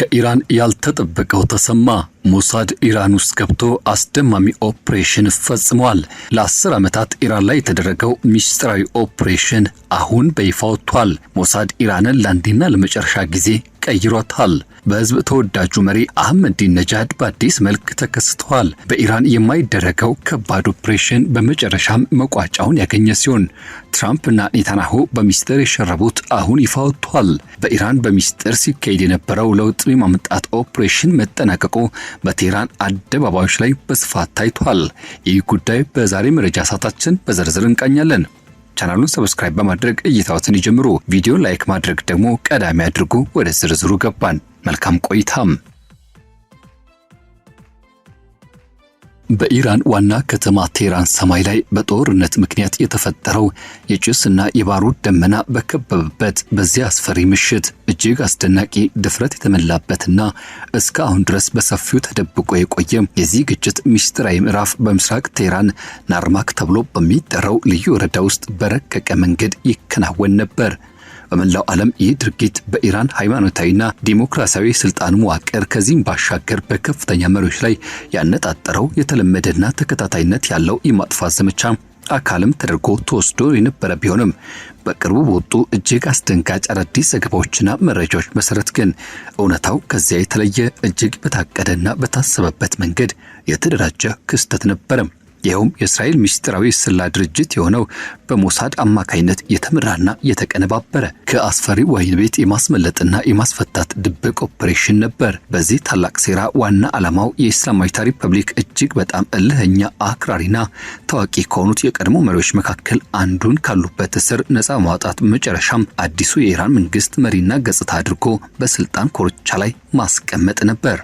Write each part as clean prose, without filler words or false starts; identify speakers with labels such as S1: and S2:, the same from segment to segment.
S1: ከኢራን ያልተጠበቀው ተሰማ። ሞሳድ ኢራን ውስጥ ገብቶ አስደማሚ ኦፕሬሽን ፈጽሟል። ለ10 ዓመታት ኢራን ላይ የተደረገው ሚስጥራዊ ኦፕሬሽን አሁን በይፋ ወጥቷል። ሞሳድ ኢራንን ለአንዴና ለመጨረሻ ጊዜ ቀይሯታል። በህዝብ ተወዳጁ መሪ አህመዲነጃድ በአዲስ መልክ ተከስተዋል። በኢራን የማይደረገው ከባድ ኦፕሬሽን በመጨረሻም መቋጫውን ያገኘ ሲሆን ትራምፕና ኔታንያሁ በሚስጥር የሸረቡት አሁን ይፋ ወጥቷል። በኢራን በሚስጥር ሲካሄድ የነበረው ለውጥ የማምጣት ኦፕሬሽን መጠናቀቁ በቴህራን አደባባዮች ላይ በስፋት ታይቷል። ይህ ጉዳይ በዛሬ መረጃ ሰዓታችን በዝርዝር እንቃኛለን። ቻናሉን ሰብስክራይብ በማድረግ እይታዎትን ይጀምሩ። ቪዲዮ ላይክ ማድረግ ደግሞ ቀዳሚ አድርጉ። ወደ ዝርዝሩ ገባን። መልካም ቆይታም። በኢራን ዋና ከተማ ቴህራን ሰማይ ላይ በጦርነት ምክንያት የተፈጠረው የጭስና የባሩድ ደመና በከበበበት በዚያ አስፈሪ ምሽት እጅግ አስደናቂ ድፍረት የተመላበትና እስካሁን ድረስ በሰፊው ተደብቆ የቆየ የዚህ ግጭት ሚስጥራዊ ምዕራፍ በምስራቅ ቴህራን ናርማክ ተብሎ በሚጠራው ልዩ ወረዳ ውስጥ በረቀቀ መንገድ ይከናወን ነበር። በመላው ዓለም ይህ ድርጊት በኢራን ሃይማኖታዊና ዲሞክራሲያዊ ስልጣን መዋቅር ከዚህም ባሻገር በከፍተኛ መሪዎች ላይ ያነጣጠረው የተለመደና ተከታታይነት ያለው የማጥፋት ዘመቻ አካልም ተደርጎ ተወስዶ የነበረ ቢሆንም በቅርቡ በወጡ እጅግ አስደንጋጭ አዳዲስ ዘገባዎችና መረጃዎች መሰረት ግን እውነታው ከዚያ የተለየ እጅግ በታቀደና በታሰበበት መንገድ የተደራጀ ክስተት ነበረ። ይኸውም የእስራኤል ሚስጥራዊ ስለላ ድርጅት የሆነው በሞሳድ አማካይነት የተመራና የተቀነባበረ ከአስፈሪ ወህኒ ቤት የማስመለጥና የማስፈታት ድብቅ ኦፕሬሽን ነበር። በዚህ ታላቅ ሴራ ዋና ዓላማው የእስላማዊት ሪፐብሊክ እጅግ በጣም እልህኛ አክራሪና ታዋቂ ከሆኑት የቀድሞ መሪዎች መካከል አንዱን ካሉበት እስር ነፃ ማውጣት፣ መጨረሻም አዲሱ የኢራን መንግስት መሪና ገጽታ አድርጎ በስልጣን ኮርቻ ላይ ማስቀመጥ ነበር።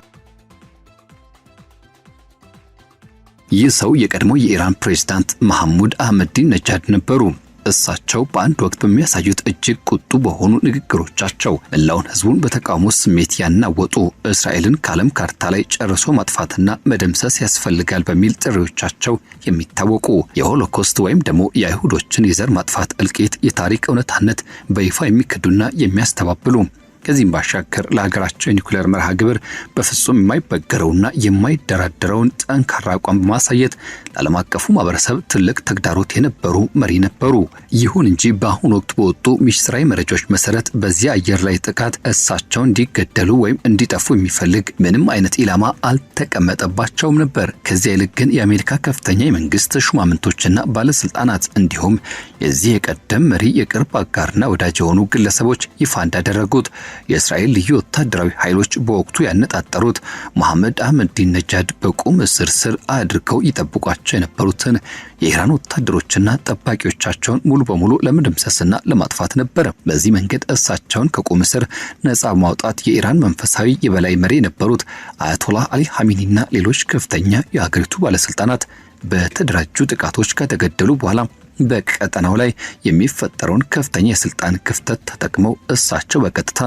S1: ይህ ሰው የቀድሞ የኢራን ፕሬዝዳንት መሐሙድ አህመዲነጃድ ነበሩ። እሳቸው በአንድ ወቅት በሚያሳዩት እጅግ ቁጡ በሆኑ ንግግሮቻቸው መላውን ህዝቡን በተቃውሞ ስሜት ያናወጡ፣ እስራኤልን ከዓለም ካርታ ላይ ጨርሶ ማጥፋትና መደምሰስ ያስፈልጋል በሚል ጥሪዎቻቸው የሚታወቁ የሆሎኮስት ወይም ደግሞ የአይሁዶችን የዘር ማጥፋት እልቂት የታሪክ እውነታነት በይፋ የሚክዱና የሚያስተባብሉ፣ ከዚህም ባሻገር ለሀገራቸው የኒውክሌር መርሃ ግብር በፍጹም የማይበገረውና የማይደራደረውን ጠንካራ አቋም በማሳየት ለዓለም አቀፉ ማህበረሰብ ትልቅ ተግዳሮት የነበሩ መሪ ነበሩ። ይሁን እንጂ በአሁኑ ወቅት በወጡ ሚስጥራዊ መረጃዎች መሰረት በዚያ አየር ላይ ጥቃት እሳቸው እንዲገደሉ ወይም እንዲጠፉ የሚፈልግ ምንም አይነት ኢላማ አልተቀመጠባቸውም ነበር። ከዚያ ይልቅ ግን የአሜሪካ ከፍተኛ የመንግስት ሹማምንቶችና ባለስልጣናት እንዲሁም የዚህ የቀደም መሪ የቅርብ አጋርና ወዳጅ የሆኑ ግለሰቦች ይፋ እንዳደረጉት የእስራኤል ልዩ ወታደራዊ ኃይሎች በወቅቱ ያነጣጠሩት መሐመድ አህመዲነጃድ በቁም እስር ስር አድርገው ይጠብቋቸው የነበሩትን የኢራን ወታደሮችና ጠባቂዎቻቸውን ሙሉ በሙሉ ለመደምሰስና ለማጥፋት ነበር። በዚህ መንገድ እሳቸውን ከቁም እስር ነፃ ማውጣት የኢራን መንፈሳዊ የበላይ መሪ የነበሩት አያቶላህ አሊ ሐሚኒና ሌሎች ከፍተኛ የሀገሪቱ ባለስልጣናት በተደራጁ ጥቃቶች ከተገደሉ በኋላ በቀጠናው ላይ የሚፈጠረውን ከፍተኛ የስልጣን ክፍተት ተጠቅመው እሳቸው በቀጥታ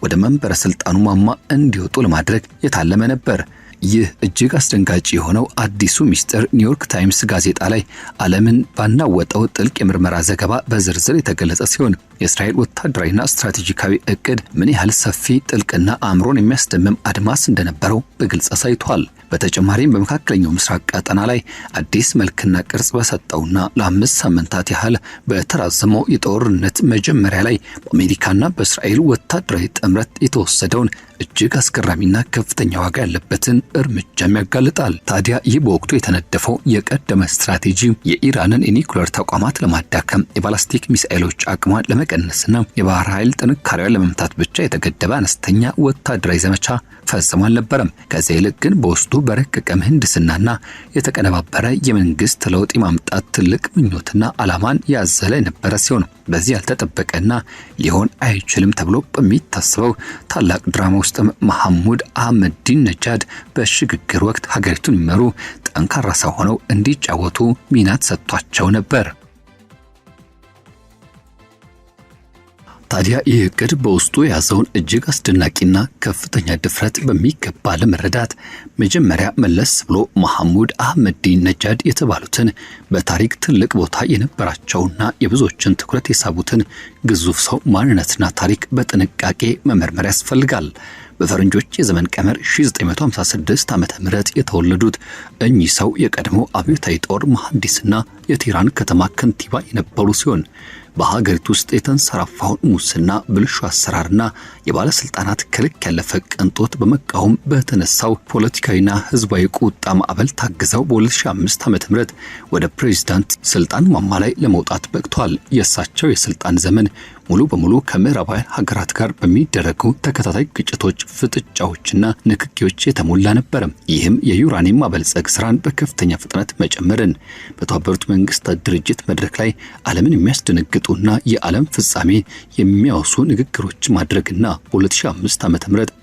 S1: ወደ መንበረ ስልጣኑ ማማ እንዲወጡ ለማድረግ የታለመ ነበር። ይህ እጅግ አስደንጋጭ የሆነው አዲሱ ሚስጥር ኒውዮርክ ታይምስ ጋዜጣ ላይ ዓለምን ባናወጠው ጥልቅ የምርመራ ዘገባ በዝርዝር የተገለጸ ሲሆን የእስራኤል ወታደራዊና ስትራቴጂካዊ እቅድ ምን ያህል ሰፊ፣ ጥልቅና አእምሮን የሚያስደምም አድማስ እንደነበረው በግልጽ አሳይቷል። በተጨማሪም በመካከለኛው ምስራቅ ቀጠና ላይ አዲስ መልክና ቅርጽ በሰጠውና ለ5 ሳምንታት ያህል በተራዘመው የጦርነት መጀመሪያ ላይ በአሜሪካና በእስራኤል ወታደራዊ ጥምረት የተወሰደውን እጅግ አስገራሚና ከፍተኛ ዋጋ ያለበትን እርምጃም ያጋልጣል። ታዲያ ይህ በወቅቱ የተነደፈው የቀደመ ስትራቴጂ የኢራንን የኒውክሌር ተቋማት ለማዳከም፣ የባላስቲክ ሚሳኤሎች አቅሟን ለመቀነስና የባህር ኃይል ጥንካሬዋን ለመምታት ብቻ የተገደበ አነስተኛ ወታደራዊ ዘመቻ ፈጽሞ አልነበረም። ከዚያ ይልቅ ግን በውስጡ በረቀቀ ምህንድስናና የተቀነባበረ የመንግስት ለውጥ ማምጣት ትልቅ ምኞትና ዓላማን ያዘለ የነበረ ሲሆን በዚህ ያልተጠበቀና ሊሆን አይችልም ተብሎ በሚታሰበው ታላቅ ድራማ ውስጥ መሐሙድ አህመዲነጃድ በሽግግር ወቅት ሀገሪቱን የሚመሩ ጠንካራ ሰው ሆነው እንዲጫወቱ ሚና ተሰጥቷቸው ነበር። ታዲያ ይህ እቅድ በውስጡ የያዘውን እጅግ አስደናቂና ከፍተኛ ድፍረት በሚገባ ለመረዳት መጀመሪያ መለስ ብሎ መሐሙድ አህመዲነጃድ የተባሉትን በታሪክ ትልቅ ቦታ የነበራቸውና የብዙዎችን ትኩረት የሳቡትን ግዙፍ ሰው ማንነትና ታሪክ በጥንቃቄ መመርመር ያስፈልጋል። በፈረንጆች የዘመን ቀመር 1956 ዓመተ ምህረት የተወለዱት እኚህ ሰው የቀድሞ አብዮታዊ ጦር መሐንዲስና የቴህራን ከተማ ከንቲባ የነበሩ ሲሆን በሀገሪቱ ውስጥ የተንሰራፋውን ሙስና፣ ብልሹ አሰራርና የባለስልጣናት ከልክ ያለፈ ቅንጦት በመቃወም በተነሳው ፖለቲካዊና ህዝባዊ ቁጣ ማዕበል ታግዘው በ2005 ዓ.ም ወደ ፕሬዝዳንት ስልጣን ማማ ላይ ለመውጣት በቅቷል። የእሳቸው የስልጣን ዘመን ሙሉ በሙሉ ከምዕራባውያን ሀገራት ጋር በሚደረጉ ተከታታይ ግጭቶች፣ ፍጥጫዎችና ንክኪዎች የተሞላ ነበር። ይህም የዩራኒየም ማበልጸግ ስራን በከፍተኛ ፍጥነት መጨመርን፣ በተባበሩት መንግስታት ድርጅት መድረክ ላይ ዓለምን የሚያስደነግጡና የዓለም ፍጻሜ የሚያወሱ ንግግሮች ማድረግና በ2005 ዓ.ም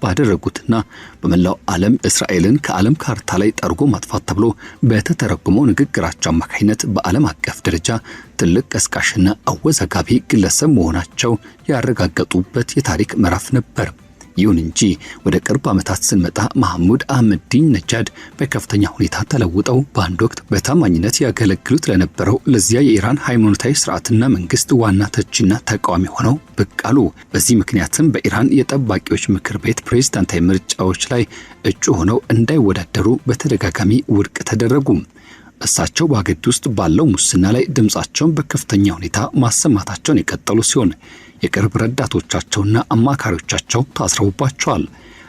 S1: ባደረጉትና በመላው ዓለም እስራኤልን ከዓለም ካርታ ላይ ጠርጎ ማጥፋት ተብሎ በተተረጎመው ንግግራቸው አማካኝነት በዓለም አቀፍ ደረጃ ትልቅ ቀስቃሽና አወዛጋቢ ግለሰብ መሆናቸው ያረጋገጡበት የታሪክ ምዕራፍ ነበር። ይሁን እንጂ ወደ ቅርብ ዓመታት ስንመጣ መሐሙድ አህመዲን ነጃድ በከፍተኛ ሁኔታ ተለውጠው በአንድ ወቅት በታማኝነት ያገለግሉት ለነበረው ለዚያ የኢራን ሃይማኖታዊ ስርዓትና መንግስት ዋና ተቺና ተቃዋሚ ሆነው ብቅ አሉ። በዚህ ምክንያትም በኢራን የጠባቂዎች ምክር ቤት ፕሬዝዳንታዊ ምርጫዎች ላይ እጩ ሆነው እንዳይወዳደሩ በተደጋጋሚ ውድቅ ተደረጉ። እሳቸው በሀገሪቱ ውስጥ ባለው ሙስና ላይ ድምጻቸውን በከፍተኛ ሁኔታ ማሰማታቸውን የቀጠሉ ሲሆን የቅርብ ረዳቶቻቸውና አማካሪዎቻቸው ታስረውባቸዋል።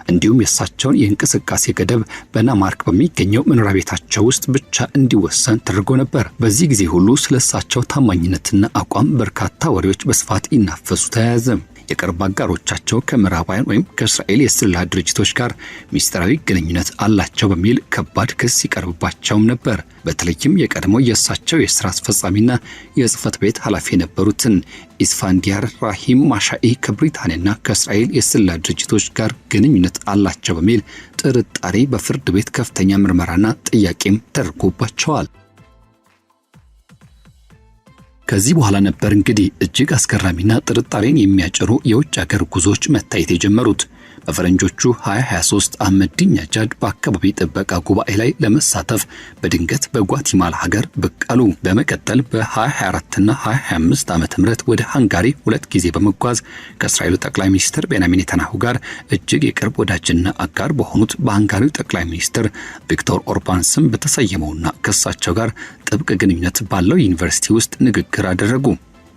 S1: እንዲሁም የእሳቸውን የእንቅስቃሴ ገደብ በናማርክ በሚገኘው መኖሪያ ቤታቸው ውስጥ ብቻ እንዲወሰን ተደርጎ ነበር። በዚህ ጊዜ ሁሉ ስለ እሳቸው ታማኝነትና አቋም በርካታ ወሬዎች በስፋት ይናፈሱ ተያያዘ። የቅርብ አጋሮቻቸው ከምዕራባውያን ወይም ከእስራኤል የስለላ ድርጅቶች ጋር ሚስጥራዊ ግንኙነት አላቸው በሚል ከባድ ክስ ይቀርብባቸውም ነበር። በተለይም የቀድሞው የእሳቸው የሥራ አስፈጻሚና የጽህፈት ቤት ኃላፊ የነበሩትን ኢስፋንዲያር ራሂም ማሻኢ ከብሪታንያና ከእስራኤል የስለላ ድርጅቶች ጋር ግንኙነት አላቸው በሚል ጥርጣሬ በፍርድ ቤት ከፍተኛ ምርመራና ጥያቄም ተደርጎባቸዋል። ከዚህ በኋላ ነበር እንግዲህ እጅግ አስገራሚና ጥርጣሬን የሚያጭሩ የውጭ ሀገር ጉዞዎች መታየት የጀመሩት። በፈረንጆቹ 2023 አህመዲን ነጃድ በአካባቢ ጥበቃ ጉባኤ ላይ ለመሳተፍ በድንገት በጓቲማላ ሀገር ብቅ አሉ። በመቀጠል በ2024 እና 2025 ዓ.ም ወደ ሃንጋሪ 2 ጊዜ በመጓዝ ከእስራኤሉ ጠቅላይ ሚኒስትር ቤንያሚን ኔታንያሁ ጋር እጅግ የቅርብ ወዳጅና አጋር በሆኑት በሃንጋሪው ጠቅላይ ሚኒስትር ቪክቶር ኦርባን ስም በተሰየመውና ከእሳቸው ጋር ጥብቅ ግንኙነት ባለው ዩኒቨርሲቲ ውስጥ ንግግር አደረጉ።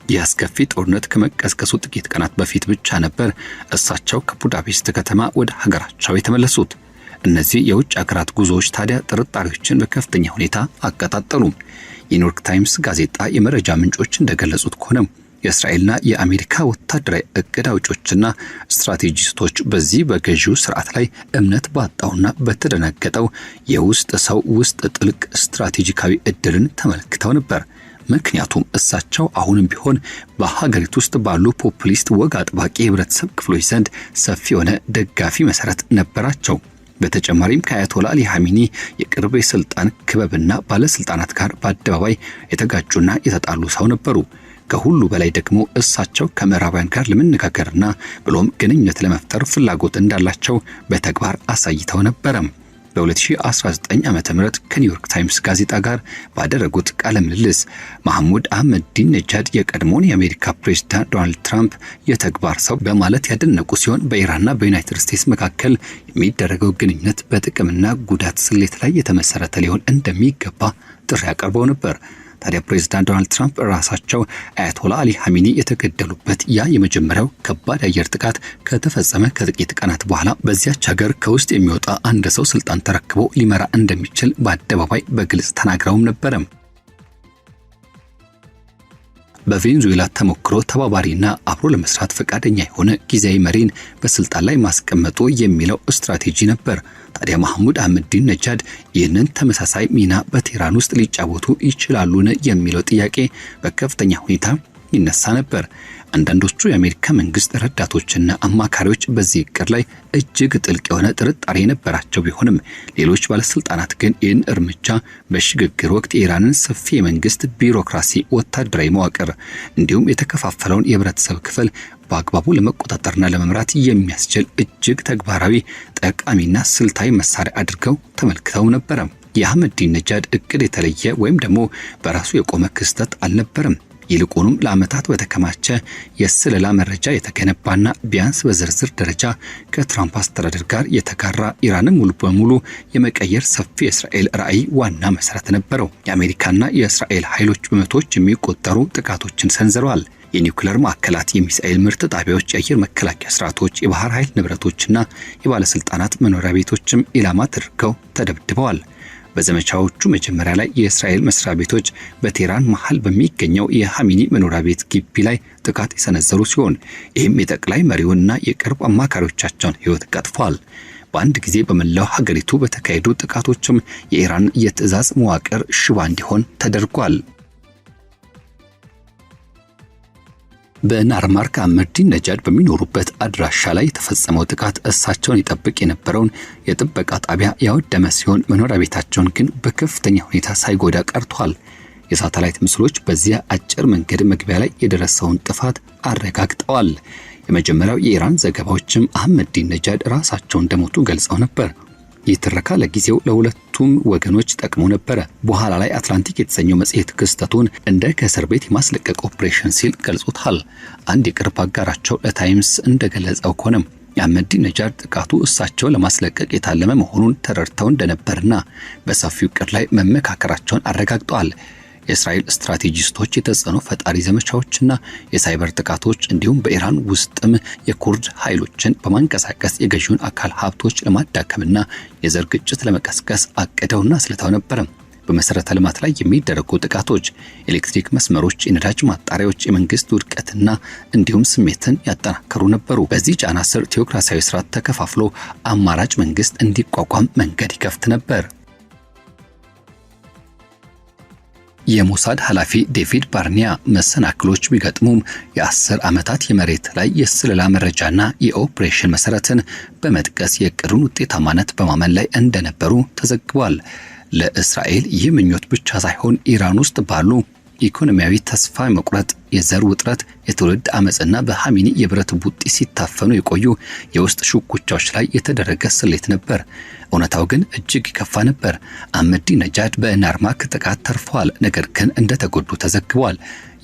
S1: የአስከፊ ጦርነት ከመቀስቀሱ ጥቂት ቀናት በፊት ብቻ ነበር እሳቸው ከቡዳፔስት ከተማ ወደ ሀገራቸው የተመለሱት። እነዚህ የውጭ ሀገራት ጉዞዎች ታዲያ ጥርጣሬዎችን በከፍተኛ ሁኔታ አቀጣጠሉ። የኒውዮርክ ታይምስ ጋዜጣ የመረጃ ምንጮች እንደገለጹት ከሆነ የእስራኤልና የአሜሪካ ወታደራዊ እቅድ አውጪዎችና ስትራቴጂስቶች በዚህ በገዢው ስርዓት ላይ እምነት ባጣውና በተደናገጠው የውስጥ ሰው ውስጥ ጥልቅ ስትራቴጂካዊ እድልን ተመልክተው ነበር። ምክንያቱም እሳቸው አሁንም ቢሆን በሀገሪቱ ውስጥ ባሉ ፖፑሊስት ወግ አጥባቂ የህብረተሰብ ክፍሎች ዘንድ ሰፊ የሆነ ደጋፊ መሰረት ነበራቸው። በተጨማሪም ከአያቶላ አሊ ኻሜኒ የቅርብ የስልጣን ክበብና ባለስልጣናት ጋር በአደባባይ የተጋጩና የተጣሉ ሰው ነበሩ። ከሁሉ በላይ ደግሞ እሳቸው ከምዕራባውያን ጋር ለመነጋገርና ብሎም ግንኙነት ለመፍጠር ፍላጎት እንዳላቸው በተግባር አሳይተው ነበር። በ2019 ዓ.ም ከኒውዮርክ ታይምስ ጋዜጣ ጋር ባደረጉት ቃለ ምልልስ መሐሙድ አህመዲን ነጃድ የቀድሞውን የአሜሪካ ፕሬዝዳንት ዶናልድ ትራምፕ የተግባር ሰው በማለት ያደነቁ ሲሆን በኢራንና በዩናይትድ ስቴትስ መካከል የሚደረገው ግንኙነት በጥቅምና ጉዳት ስሌት ላይ የተመሰረተ ሊሆን እንደሚገባ ጥሪ አቀርበው ነበር። ታዲያ ፕሬዝዳንት ዶናልድ ትራምፕ ራሳቸው አያቶላ አሊ ኻሜኒ የተገደሉበት ያ የመጀመሪያው ከባድ አየር ጥቃት ከተፈጸመ ከጥቂት ቀናት በኋላ በዚያች ሀገር ከውስጥ የሚወጣ አንድ ሰው ስልጣን ተረክቦ ሊመራ እንደሚችል በአደባባይ በግልጽ ተናግረውም ነበር። በቬንዙዌላ ተሞክሮ ተባባሪና አብሮ ለመስራት ፈቃደኛ የሆነ ጊዜያዊ መሪን በስልጣን ላይ ማስቀመጡ የሚለው ስትራቴጂ ነበር። ታዲያ መሐሙድ አህመዲን ነጃድ ይህንን ተመሳሳይ ሚና በቴህራን ውስጥ ሊጫወቱ ይችላሉን የሚለው ጥያቄ በከፍተኛ ሁኔታ ይነሳ ነበር። አንዳንዶቹ የአሜሪካ መንግስት ረዳቶችና አማካሪዎች በዚህ እቅድ ላይ እጅግ ጥልቅ የሆነ ጥርጣሬ የነበራቸው ቢሆንም ሌሎች ባለስልጣናት ግን ይህን እርምጃ በሽግግር ወቅት የኢራንን ሰፊ የመንግስት ቢሮክራሲ፣ ወታደራዊ መዋቅር እንዲሁም የተከፋፈለውን የህብረተሰብ ክፍል በአግባቡ ለመቆጣጠርና ለመምራት የሚያስችል እጅግ ተግባራዊ፣ ጠቃሚና ስልታዊ መሳሪያ አድርገው ተመልክተው ነበር። የአህመዲን ነጃድ እቅድ የተለየ ወይም ደግሞ በራሱ የቆመ ክስተት አልነበረም። ይልቁንም ለዓመታት በተከማቸ የስለላ መረጃ የተገነባና ቢያንስ በዝርዝር ደረጃ ከትራምፕ አስተዳደር ጋር የተጋራ ኢራንን ሙሉ በሙሉ የመቀየር ሰፊ የእስራኤል ራዕይ ዋና መሰረት ነበረው። የአሜሪካና የእስራኤል ኃይሎች በመቶዎች የሚቆጠሩ ጥቃቶችን ሰንዝረዋል። የኒውክሌር ማዕከላት፣ የሚሳኤል ምርት ጣቢያዎች፣ የአየር መከላከያ ስርዓቶች፣ የባህር ኃይል ንብረቶችና የባለስልጣናት መኖሪያ ቤቶችም ኢላማ ተደርገው ተደብድበዋል። በዘመቻዎቹ መጀመሪያ ላይ የእስራኤል መስሪያ ቤቶች በቴህራን መሃል በሚገኘው የሐሚኒ መኖሪያ ቤት ግቢ ላይ ጥቃት የሰነዘሩ ሲሆን ይህም የጠቅላይ መሪውንና የቅርብ አማካሪዎቻቸውን ሕይወት ቀጥፏል። በአንድ ጊዜ በመላው ሀገሪቱ በተካሄዱ ጥቃቶችም የኢራን የትዕዛዝ መዋቅር ሽባ እንዲሆን ተደርጓል። በናርማርክ አህመዲነጃድ በሚኖሩበት አድራሻ ላይ የተፈጸመው ጥቃት እሳቸውን ይጠብቅ የነበረውን የጥበቃ ጣቢያ ያወደመ ሲሆን መኖሪያ ቤታቸውን ግን በከፍተኛ ሁኔታ ሳይጎዳ ቀርቷል። የሳተላይት ምስሎች በዚያ አጭር መንገድ መግቢያ ላይ የደረሰውን ጥፋት አረጋግጠዋል። የመጀመሪያው የኢራን ዘገባዎችም አህመዲነጃድ ራሳቸውን እንደሞቱ ገልጸው ነበር። ይህ ትረካ ለጊዜው ለሁለቱም ወገኖች ጠቅሞ ነበር። በኋላ ላይ አትላንቲክ የተሰኘው መጽሔት ክስተቱን እንደ ከእስር ቤት የማስለቀቅ ኦፕሬሽን ሲል ገልጾታል። አንድ የቅርብ አጋራቸው ለታይምስ እንደገለጸው ከሆነም የአህመዲነጃድ ጥቃቱ እሳቸውን ለማስለቀቅ የታለመ መሆኑን ተረድተው እንደነበርና በሰፊው ዕቅድ ላይ መመካከራቸውን አረጋግጠዋል። የእስራኤል ስትራቴጂስቶች የተጽዕኖ ፈጣሪ ዘመቻዎችና የሳይበር ጥቃቶች እንዲሁም በኢራን ውስጥም የኩርድ ኃይሎችን በማንቀሳቀስ የገዢውን አካል ሀብቶች ለማዳከምና የዘር ግጭት ለመቀስቀስ አቅደውና አስልተው ነበር። በመሰረተ ልማት ላይ የሚደረጉ ጥቃቶች፣ ኤሌክትሪክ መስመሮች፣ የነዳጅ ማጣሪያዎች የመንግስት ውድቀትና እንዲሁም ስሜትን ያጠናከሩ ነበሩ። በዚህ ጫና ስር ቴዎክራሲያዊ ስርዓት ተከፋፍሎ አማራጭ መንግስት እንዲቋቋም መንገድ ይከፍት ነበር። የሞሳድ ኃላፊ ዴቪድ ባርኒያ መሰናክሎች ቢገጥሙም የ10 ዓመታት የመሬት ላይ የስለላ መረጃና የኦፕሬሽን መሰረትን በመጥቀስ የእቅዱን ውጤታማነት በማመን ላይ እንደነበሩ ተዘግቧል። ለእስራኤል ይህ ምኞት ብቻ ሳይሆን ኢራን ውስጥ ባሉ ኢኮኖሚያዊ ተስፋ መቁረጥ፣ የዘር ውጥረት፣ የትውልድ አመጽና በሐሚኒ የብረት ቡጢ ሲታፈኑ የቆዩ የውስጥ ሽኩቻዎች ላይ የተደረገ ስሌት ነበር። እውነታው ግን እጅግ ይከፋ ነበር። አህመዲነጃድ በናርማክ ጥቃት ተርፈዋል፣ ነገር ግን እንደተጎዱ ተዘግቧል።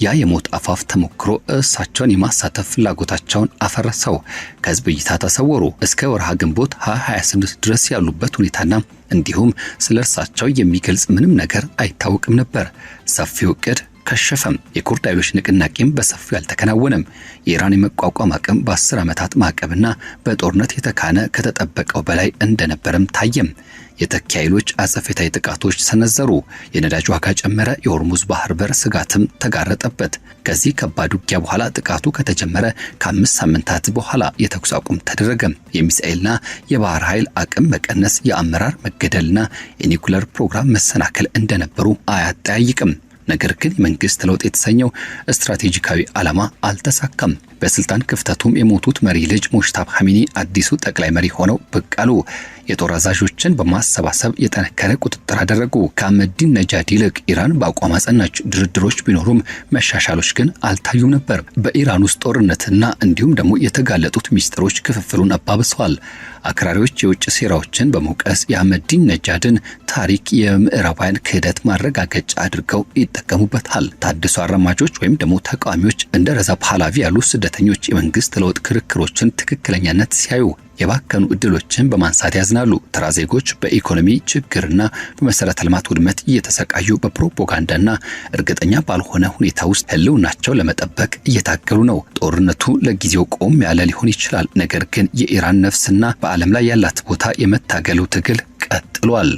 S1: ያ የሞት አፋፍ ተሞክሮ እሳቸውን የማሳተፍ ፍላጎታቸውን አፈረሰው። ከህዝብ እይታ ተሰወሩ። እስከ ወርሃ ግንቦት 2028 ድረስ ያሉበት ሁኔታና እንዲሁም ስለ እርሳቸው የሚገልጽ ምንም ነገር አይታወቅም ነበር። ሰፊው ዕቅድ ከሸፈም። የኩርድ ኃይሎች ንቅናቄም በሰፊው አልተከናወነም። የኢራን የመቋቋም አቅም በ10 ዓመታት ማዕቀብና በጦርነት የተካነ ከተጠበቀው በላይ እንደነበረም ታየም። የተኪ ኃይሎች አጸፋዊ ጥቃቶች ሰነዘሩ። የነዳጅ ዋጋ ጨመረ። የሆርሙዝ ባህር በር ስጋትም ተጋረጠበት። ከዚህ ከባድ ውጊያ በኋላ ጥቃቱ ከተጀመረ ከ5 ሳምንታት በኋላ የተኩስ አቁም ተደረገ። የሚሳኤልና የባህር ኃይል አቅም መቀነስ፣ የአመራር መገደልና የኒውክሌር ፕሮግራም መሰናከል እንደነበሩ አያጠያይቅም። ነገር ግን መንግስት ለውጥ የተሰኘው ስትራቴጂካዊ ዓላማ አልተሳካም። በስልጣን ክፍተቱም የሞቱት መሪ ልጅ ሙጅታባ ሐሚኒ አዲሱ ጠቅላይ መሪ ሆነው ብቅ አሉ። የጦር አዛዦችን በማሰባሰብ የጠነከረ ቁጥጥር አደረጉ። ከአህመዲነጃድ ይልቅ ኢራን በአቋም አጸናች። ድርድሮች ቢኖሩም መሻሻሎች ግን አልታዩም ነበር። በኢራን ውስጥ ጦርነትና እንዲሁም ደግሞ የተጋለጡት ሚስጥሮች ክፍፍሉን አባብሰዋል። አክራሪዎች የውጭ ሴራዎችን በመውቀስ የአህመዲነጃድን ታሪክ የምዕራባውያን ክህደት ማረጋገጫ አድርገው ይጠቀሙበታል። ታድሶ አራማጆች ወይም ደግሞ ተቃዋሚዎች እንደ ረዛ ፓህላቪ ያሉ ስደተኞች የመንግስት ለውጥ ክርክሮችን ትክክለኛነት ሲያዩ የባከኑ እድሎችን በማንሳት ያዝናሉ። ተራ ዜጎች በኢኮኖሚ ችግርና በመሰረተ ልማት ውድመት እየተሰቃዩ በፕሮፓጋንዳና እርግጠኛ ባልሆነ ሁኔታ ውስጥ ህልውናቸው ለመጠበቅ እየታገሉ ነው። ጦርነቱ ለጊዜው ቆም ያለ ሊሆን ይችላል፣ ነገር ግን የኢራን ነፍስና በዓለም ላይ ያላት ቦታ የመታገሉ ትግል ቀጥሏል።